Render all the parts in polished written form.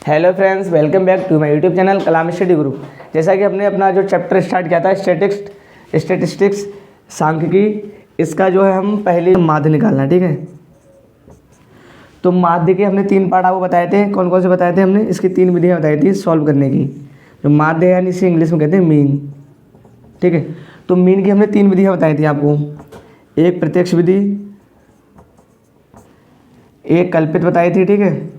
Hello friends, welcome back to my YouTube channel Kalam study group. जैसा कि हमने अपना जो चैप्टर स्टार्ट किया था स्टैटिस्टिक्स सांख्यिकी, इसका जो है हम पहले माध्य निकालना है। ठीक है, तो माध्य के हमने 3 पार्ट आपको बताए थे। कौन कौन से बताए थे हमने? इसकी 3 विधियाँ बताई थी सॉल्व करने की। जो माध्य है यानी इसे इंग्लिश में कहते हैं मीन। ठीक है, तो मीन की हमने 3 विधियाँ बताई थी आपको। एक प्रत्यक्ष विधि, एक कल्पित बताई थी। ठीक है,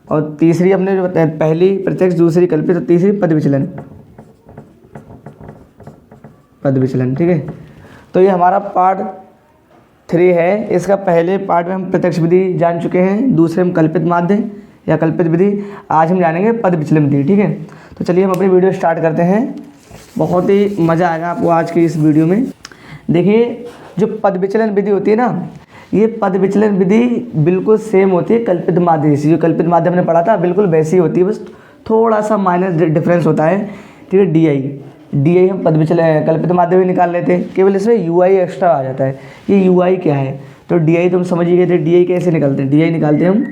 और तीसरी हमने जो बताया, पहली प्रत्यक्ष, दूसरी कल्पित और तीसरी पद विचलन। ठीक है, तो ये हमारा पार्ट 3 है। इसका पहले पार्ट में हम प्रत्यक्ष विधि जान चुके हैं, दूसरे हम कल्पित माध्य या कल्पित विधि। आज हम जानेंगे पद विचलन विधि। ठीक है, तो चलिए हम अपनी वीडियो स्टार्ट करते हैं। बहुत ही मज़ा आएगा आपको आज की इस वीडियो में। देखिए, जो पद विचलन विधि होती है ना, ये पद विचलन विधि बिल्कुल सेम होती है कल्पित माध्य से। जो कल्पित माध्य हमने पढ़ा था बिल्कुल वैसी होती है, बस थोड़ा सा माइनर डिफरेंस होता है। ठीक है, डी आई हम पद विचलन कल्पित माध्य भी निकाल लेते हैं, केवल इसमें यू आई एक्स्ट्रा आ जाता है। ये यू आई क्या है? तो डी आई तुम समझ ही गए थे। डी आई कैसे निकालते हैं? डी आई निकालते हैं हम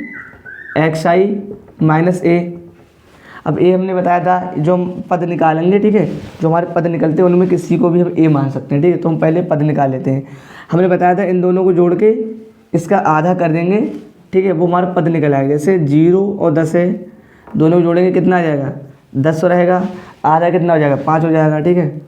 एक्स आई माइनस ए। अब ए हमने बताया था, जो हम पद निकालेंगे, ठीक है, जो हमारे पद निकलते हैं उनमें किसी को भी हम ए मान सकते हैं। ठीक है, तो हम पहले पद निकाल लेते हैं। हमने बताया था इन दोनों को जोड़ के इसका आधा कर देंगे। ठीक है, वो हमारा पद निकल आएगा। जैसे 0 और 10 है, दोनों को जोड़ेंगे कितना आ जाएगा? 10 रहेगा। आधा कितना हो जाएगा? 5 हो जाएगा। ठीक है,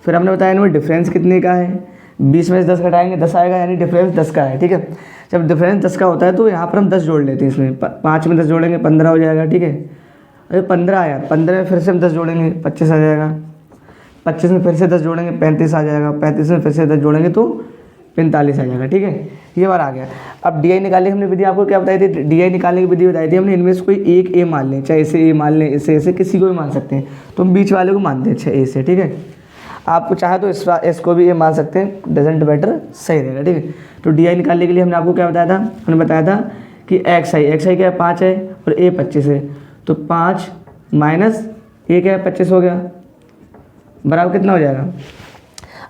फिर हमने बताया इनमें डिफरेंस कितने का है? 20 में से 10 घटाएंगे 10 आएगा, यानी डिफरेंस 10 का है। ठीक है, जब डिफरेंस 10 का होता है तो यहाँ पर हम 10 जोड़ लेते हैं। इसमें 5 में 10 जोड़ेंगे 15 हो जाएगा। ठीक है, अरे 15 आया, 15 में फिर से हम 10 जोड़ेंगे 25 आ जाएगा। 25 में फिर से 10 जोड़ेंगे 35 आ जाएगा। 35 में फिर से 10 जोड़ेंगे तो 45 आ जाएगा। ठीक है, ये बार आ गया। अब डी आई निकालने की हमने विधि आपको क्या बताई थी? डी आई निकालने की विधि बताई थी हमने, इनमें से कोई एक ए मान लें, चाहे इसे ए मान लें, इसे ऐसे किसी को भी मान सकते हैं। तो हम बीच वाले को मानते हैं, अच्छा ए से। ठीक है, आपको चाहे तो इसको भी ए मान सकते हैं, डजेंट मैटर, सही रहेगा। ठीक है, तो डी आई निकालने के लिए हमने आपको क्या बताया था? हमने बताया था कि एक्स आई क्या है? 5 है और ए 25 है। तो 5 माइनस ए क्या है? 25 हो गया, बराबर कितना हो जाएगा?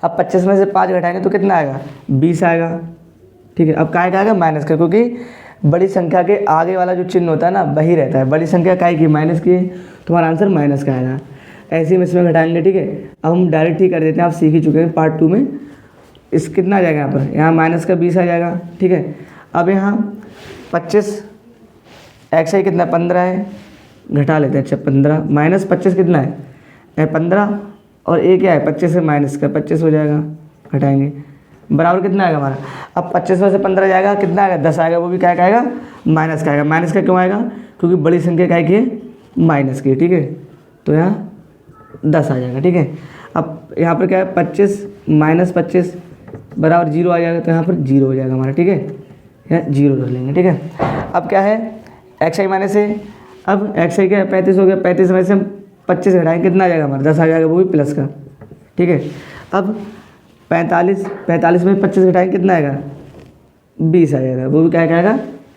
अब 25 में से 5 घटाएंगे तो कितना आएगा? 20 आएगा। ठीक है, अब काय का आएगा? माइनस का, क्योंकि बड़ी संख्या के आगे वाला जो चिन्ह होता है ना वही रहता है। बड़ी संख्या काय की? माइनस की, तुम्हारा आंसर माइनस का आएगा। ऐसे ही में इसमें घटाएंगे। ठीक है, अब हम डायरेक्ट ही कर देते हैं, आप सीख ही चुके हैं पार्ट 2 में। इस कितना आ जाएगा यहाँ पर? यहाँ माइनस का 20 आ जाएगा। ठीक है, अब यहाँ 25 एक्स आई कितना? 15 है, घटा लेते हैं। अच्छा, 15 माइनस 25 कितना है? 15, और ए क्या है? 25 से माइनस का 25 हो जाएगा, घटाएंगे, बराबर कितना आएगा हमारा? अब 25 में से 15 जाएगा, कितना आएगा? 10 आएगा। वो भी क्या आएगा? माइनस का आएगा। माइनस का क्यों आएगा? क्योंकि बड़ी संख्या क्या की है? माइनस की। ठीक है, तो यहाँ 10 आ जाएगा। ठीक है, अब यहाँ पर क्या है? 25 माइनस 25 बराबर 0 आ जाएगा, तो यहाँ पर 0 हो जाएगा हमारा। ठीक है, यहाँ 0 रख लेंगे। ठीक है, अब क्या है? एक्स आई माइनस है। अब एक्स आई क्या है? 35 हो गया। 35 में से हम 25 घटाएंगे, कितना आ जाएगा हमारा? 10 आ जाएगा, वो भी प्लस का। ठीक है, अब 45 में 25 घटाएंगे, कितना आएगा? 20 आ जाएगा, वो भी क्या आएगा?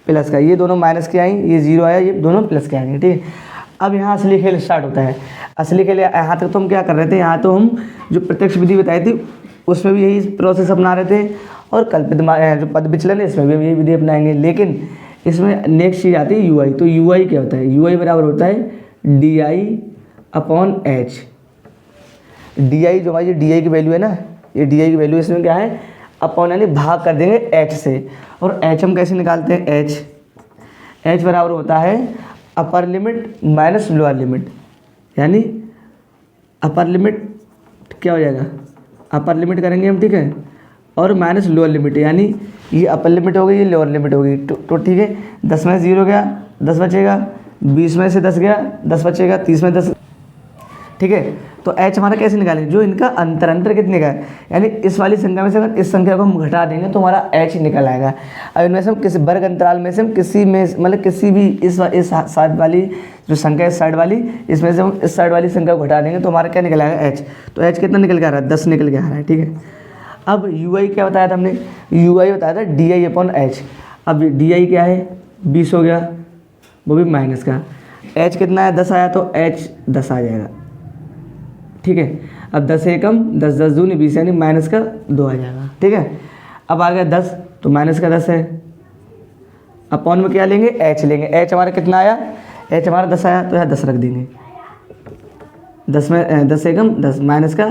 प्लस का। ये दोनों माइनस के आएंगे, ये 0 आया, ये दोनों प्लस के आएंगे। ठीक है, अब यहाँ असली खेल स्टार्ट होता है। असली खेल यहाँ तक तो हम क्या कर रहे थे? यहाँ तो हम जो प्रत्यक्ष विधि बताई थी उसमें भी यही प्रोसेस अपना रहे थे, और कल्पित जो पद विचलन है इसमें भी हम यही विधि अपनाएंगे। लेकिन इसमें नेक्स्ट चीज़ आती है यू आई। तो यू आई क्या होता है? यू आई बराबर होता है D I upon H. D I जो हमारी डी आई की वैल्यू है ना, ये डी आई की वैल्यू इसमें क्या है? अपॉन यानी भाग कर देंगे एच से। और एच हम कैसे निकालते हैं? एच बराबर होता है upper limit minus lower limit, यानी अपर लिमिट क्या हो जाएगा? अपर लिमिट करेंगे हम, ठीक है, और माइनस लोअर लिमिट, यानी ये अपर लिमिट हो गई, ये लोअर लिमिट हो गई। तो ठीक है, 10 में से 0 गया, 10 बचेगा। 20 में से 10 गया, 10 बचेगा। 30 में 10। ठीक है, तो एच हमारा कैसे निकालेंगे? जो इनका अंतर कितने का है, यानी इस वाली संख्या में से अगर इस संख्या को हम घटा देंगे तो हमारा एच निकल आएगा। अब इनमें से हम किसी वर्ग अंतराल में से हम किसी में मतलब किसी भी इस साइड वाली जो संख्या है, इस साइड वाली, इसमें से हम इस साइड वाली संख्या को घटा देंगे तो हमारा क्या निकल आएगा? एच। तो एच कितना निकल के आ रहा है? 10 निकल के आ रहा है। ठीक है, अब यू आई क्या बताया था हमने? यू आई बताया था डी आई अपॉन एच। अब डी आई क्या है? 20 हो गया, वो भी माइनस का। एच कितना है? 10 आया, तो एच 10 आ जाएगा। ठीक है, अब 10 से कम 10, 10 दूनी 20, यानी माइनस का 2 आ जाएगा। ठीक है, अब आ गया 10, तो माइनस का 10 है, अपॉन में क्या लेंगे, एच लेंगे। एच हमारा कितना आया, एच हमारा 10 आया, तो यहाँ 10 रख देंगे। 10 में 10 एकम 10 माइनस का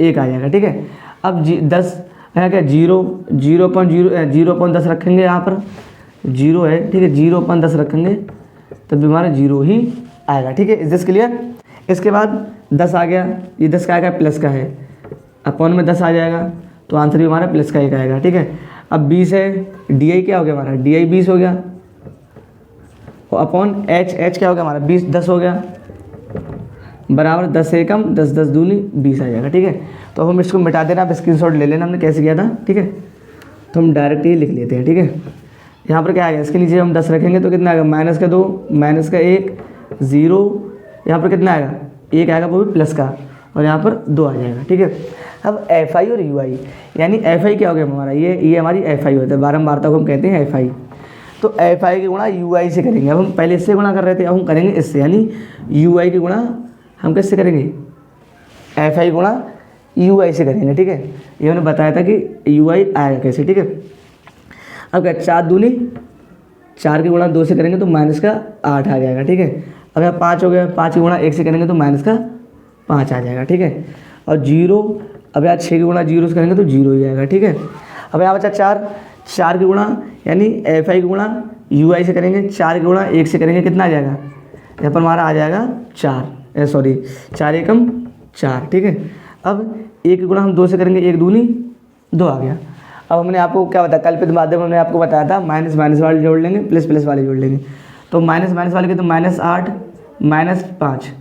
1 आ जाएगा, ठीक है। अब 10 है क्या, 0.10 रखेंगे यहाँ पर, 0 है, ठीक है। 0.10 रखेंगे तब भी हमारा 0 ही आएगा, ठीक है। Is this clear. इसके बाद 10 आ गया, ये 10 का आएगा, प्लस का है, अपॉन में 10 आ जाएगा, तो आंसर भी हमारा प्लस का 1 आएगा, ठीक है। अब 20 है, डी आई क्या हो गया हमारा, डी आई 20 हो गया, और अपॉन एच, एच क्या हो गया हमारा 20 10 हो गया, बराबर 10 एकम 10 10 दूनी 20 आ जाएगा, ठीक है। तो हम इसको मिटा देना, आप स्क्रीनशॉट ले लेना हमने कैसे किया था, ठीक है। तो हम डायरेक्ट ही लिख लेते हैं, ठीक है। यहाँ पर क्या आएगा, इसके नीचे हम 10 रखेंगे तो कितना आएगा, माइनस का 2 माइनस का 1 0, यहाँ पर कितना आएगा 1 आएगा, वो भी प्लस का, और यहाँ पर 2 आ जाएगा, ठीक है। अब एफ आई और यू आई, यानी एफ आई क्या हो गया हमारा, ये हमारी एफ आई होता है, बारंबारता को हम कहते हैं एफ आई। तो एफ आई की गुणा यू आई से करेंगे। अब हम पहले इससे गुणा कर रहे थे, अब हम करेंगे इससे, यानी यू आई की गुणा हम किससे करेंगे, एफ आई गुणा यू आई से करेंगे, ठीक है। ये हमने बताया था कि यू आई आएगा कैसे, ठीक है। अब क्या 4 दूनी 4 की गुणा 2 से करेंगे तो माइनस का 8 आ जाएगा, ठीक है। अब यहाँ 5 हो गया, 5 की गुणा 1 से करेंगे तो माइनस का 5 आ जाएगा, ठीक है। और 0, अब यहाँ 6 की गुणा 0 से करेंगे तो 0 ही आएगा, ठीक है। अब यहाँ बचा 4 की गुणा यानी एफ आई की गुणा यू आई से करेंगे, 4 की गुणा 1 से करेंगे, कितना आ जाएगा, यहाँ पर हमारा आ जाएगा 4, सॉरी 4 एकम 4, ठीक है। अब 1 की गुणा हम 2 से करेंगे, 1 दूनी 2 आ गया। अब हमने आपको क्या बताया, कल्पित माध्यम हमने आपको बताया था, माइनस माइनस वाले जोड़ लेंगे, प्लस प्लस वाले जोड़ लेंगे। तो माइनस माइनस वाले के तो -8 -5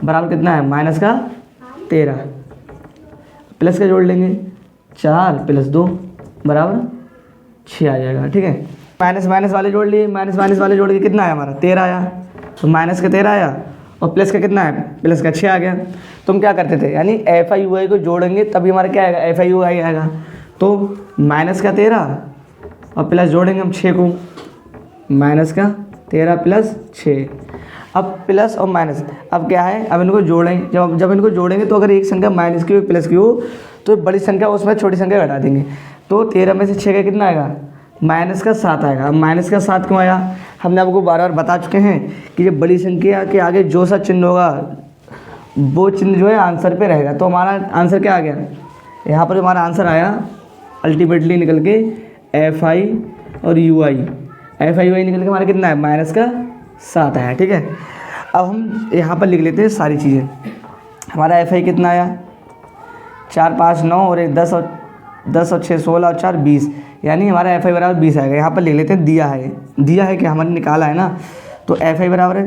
बराबर कितना है, माइनस का 13, प्लस का जोड़ लेंगे 4 प्लस 2 बराबर 6 आ जाएगा, ठीक है। माइनस माइनस वाले जोड़ लिए, माइनस माइनस वाले जोड़ के कितना आया हमारा 13 आया, तो माइनस का 13 आया और प्लस का कितना है, प्लस का 6 आ गया। तो हम क्या करते थे, यानी एफ आई यू आई को जोड़ेंगे तभी हमारा क्या आएगा, एफ आई यू आई आएगा। तो माइनस का 13 और प्लस जोड़ेंगे हम 6 को, माइनस का 13 प्लस 6। अब प्लस और माइनस, अब क्या है, अब इनको जोड़ेंगे, जब इनको जोड़ेंगे तो अगर एक संख्या माइनस की हो प्लस की हो तो बड़ी संख्या उसमें छोटी संख्या घटा देंगे। तो 13 में से 6 का कितना आएगा, माइनस का 7 आएगा। अब माइनस का 7 क्यों आया, हमने आपको बार बार बता चुके हैं कि जब बड़ी संख्या के आगे जो सा चिन्ह होगा वो चिन्ह जो है आंसर पे रहेगा। तो हमारा आंसर क्या आ गया, यहाँ पर हमारा आंसर आया अल्टीमेटली निकल के एफ आई और U I, F I U I निकल के हमारा कितना है, माइनस का 7 आया, ठीक है। अब हम यहाँ पर लिख लेते हैं सारी चीज़ें। हमारा एफ आई कितना आया, 4 5 9 और 1 10 और 6 16 और 4 20, यानी हमारा एफ आई बराबर 20 आएगा। यहाँ पर लिख लेते हैं दिया है कि हमारे निकाला है ना, तो एफ आई बराबर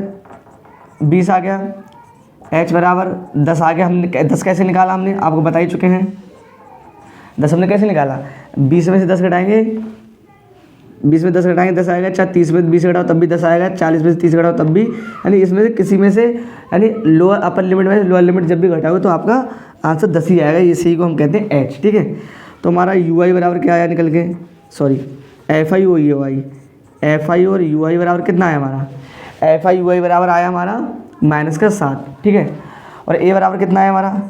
20 आ गया, एच बराबर 10 आ गया। हमने 10 कैसे निकाला, हमने आपको बता ही चुके हैं। 10 हमने कैसे निकाला, 20 में से 10 घटाएंगे, 20 में 10 घटाएंगे 10 आएगा, चाहे 30 में 20 घटाओ तब भी 10 आएगा, 40 में से 30 घटाओ तब भी, यानी इसमें से किसी में से, यानी लोअर अपर लिमिट में लोअर लिमिट जब भी घटाओगे तो आपका आंसर 10 ही आएगा। इसी को हम कहते हैं एच, ठीक है। तो हमारा यू आई बराबर क्या आया निकल के, सॉरी एफ आई और यू आई, एफ आई और यू आई बराबर कितना आया हमारा, एफ आई यू आई बराबर आया हमारा माइनस का 7, ठीक है। और ए बराबर कितना है हमारा,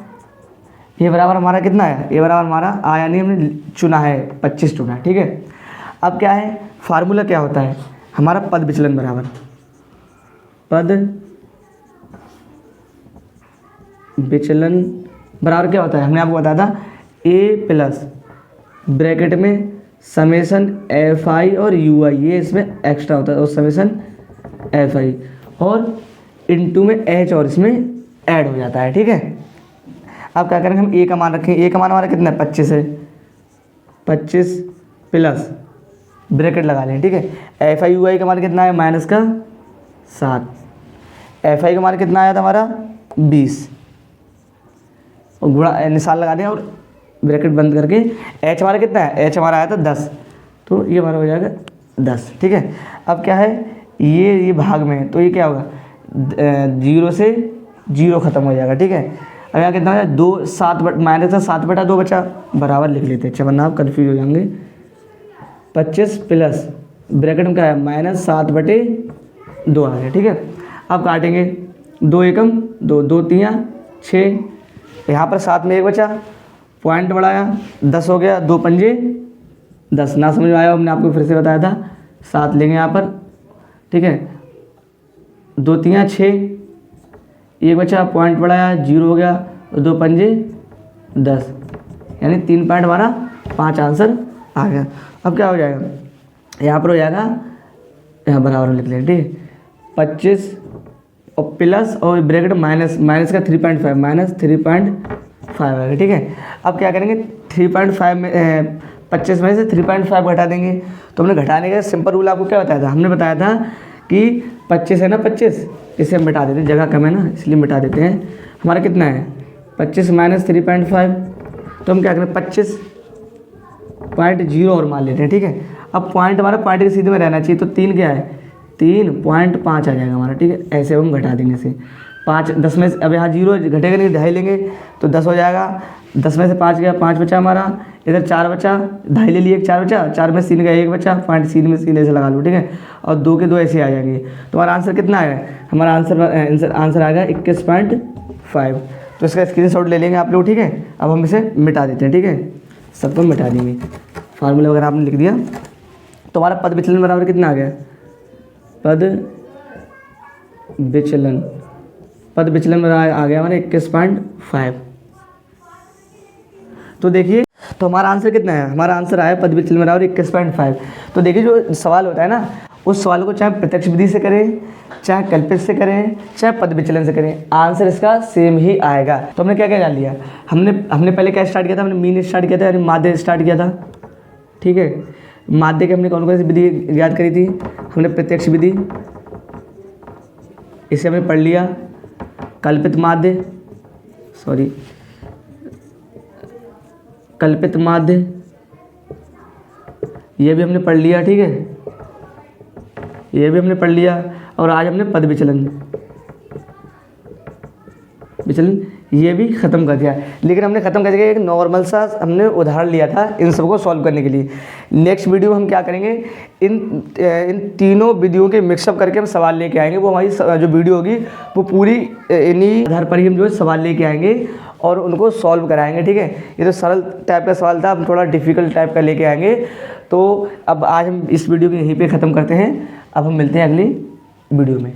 ए बराबर हमारा कितना है, ए बराबर हमारा आया नहीं, हमने चुना है 25 चुना, ठीक है। अब क्या है, फार्मूला क्या होता है हमारा, पद विचलन बराबर पद विचलन बराबर क्या होता है, हमने आपको बताया था ए प्लस ब्रैकेट में समेसन एफ आई और यू आई, ये इसमें एक्स्ट्रा होता है, और समेसन एफ आई और इनटू में एच और इसमें ऐड हो जाता है, ठीक है। अब क्या करेंगे, हम ए का मान रखें, ए का मान हमारा कितना है 25 है, 25 प्लस ब्रैकेट लगा लें, ठीक है। एफ आई यू आई का मान कितना है, माइनस का 7, एफ आई का मान कितना आया था हमारा 20, और गुणा निशान लगा दें और ब्रैकेट बंद करके एच हमारा कितना है, एच हमारा आया था 10, तो ये हमारा हो जाएगा 10, ठीक है। अब क्या है, ये भाग में है तो ये क्या होगा, 0 से 0 ख़त्म हो जाएगा, ठीक है। अब यहाँ कितना हो जाए 2 7 माइनस का 7 बटा 2 बचा, बराबर लिख लेते हैं, वरना आप कन्फ्यूज हो जाएंगे। 25 प्लस ब्रैकेट में क्या है, माइनस 7 बटे 2 आ गया, ठीक है। अब काटेंगे 2 एकम 2 2 3 6, यहाँ पर 7 में 1 बचा, पॉइंट बढ़ाया 10 हो गया, 2 पंजे 10, ना समझ में आया हमने आपको फिर से बताया था 7 लेंगे यहाँ पर, ठीक है। 2 3 6, 1 बचा, पॉइंट बढ़ाया, 0 हो गया, 2 पंजे 10, यानी 3 पॉइंट हमारा 5 आंसर आ गया। अब क्या हो जाएगा, यहाँ पर हो जाएगा, यहाँ बराबर लिख लें, ठीक है। 25 और प्लस और ब्रैकेट माइनस, माइनस का 3.5 माइनस 3.5 आएगा, ठीक है। अब क्या करेंगे, 3.5 में 25 में से 3.5 घटा देंगे। तो हमने घटाने का सिंपल रूल आपको क्या बताया था, हमने बताया था कि 25 है ना, 25 इसे हम मिटा देते हैं, जगह कम है ना इसलिए मिटा देते हैं। हमारा कितना है 25 माइनस 3.5, तो हम क्या करें 25.0 और मान लेते हैं, ठीक है। अब पॉइंट हमारा पॉइंट के सीधे में रहना चाहिए, तो 3 क्या है 3.5 आ जाएगा हमारा, ठीक है। ऐसे हम घटा देंगे इसे 5, 10 में से, अब यहाँ 0 घटेगा नहीं, 2.5 लेंगे तो 10 हो जाएगा। 10 में से 5 गया, 5 बचा हमारा, इधर 4 बचा, 2.5 ले लिए, 4 बचा, 4 में सीन गया, 1 बचा, पॉइंट सीन में सीन ऐसे लगा लो, ठीक है। और 2 के 2 ऐसे आ जाएंगे। तो हमारा आंसर कितना आएगा, हमारा आंसर आएगा 21.5। तो इसका स्क्रीनशॉट ले लेंगे आप लोग, ठीक है। अब हम इसे मिटा देते हैं, ठीक है, सबको मिटा देंगे। फार्मूला वगैरह आपने लिख दिया। तो हमारा पद विचलन बराबर कितना आ गया, पद विचलन आ गया हमारा 21.5। तो देखिए, तो हमारा आंसर कितना है, हमारा आंसर आया पद विचलन बराबर 21.5। तो देखिए जो सवाल होता है ना, उस सवाल को चाहे प्रत्यक्ष विधि से करें, चाहे कल्पित से करें, चाहे पद विचलन से करें, आंसर इसका सेम ही आएगा। तो हमने क्या क्या जान लिया, हमने पहले क्या स्टार्ट किया था, हमने मीन स्टार्ट किया था, यानी माध्य स्टार्ट किया था, ठीक है। माध्य की हमने कौन कौन सी विधि याद करी थी, हमने प्रत्यक्ष विधि, इसे हमने पढ़ लिया। कल्पित माध्य, ये भी हमने पढ़ लिया, ठीक है, ये भी हमने पढ़ लिया। और आज हमने पद विचलन ये भी ख़त्म कर दिया। लेकिन हमने ख़त्म कर दिया एक नॉर्मल सा हमने उदाहरण लिया था इन सबको सॉल्व करने के लिए। नेक्स्ट वीडियो में हम क्या करेंगे, इन तीनों विधियों के मिक्सअप करके हम सवाल लेके आएंगे। वो हमारी जो वीडियो होगी वो पूरी इन्हीं आधार पर ही हम जो है सवाल लेके आएंगे और उनको सॉल्व कराएंगे, ठीक है। ये तो सरल टाइप का सवाल था, हम थोड़ा डिफ़िकल्ट टाइप का लेके आएंगे। तो अब आज हम इस वीडियो को यहीं पे ख़त्म करते हैं। अब हम मिलते हैं अगली वीडियो में।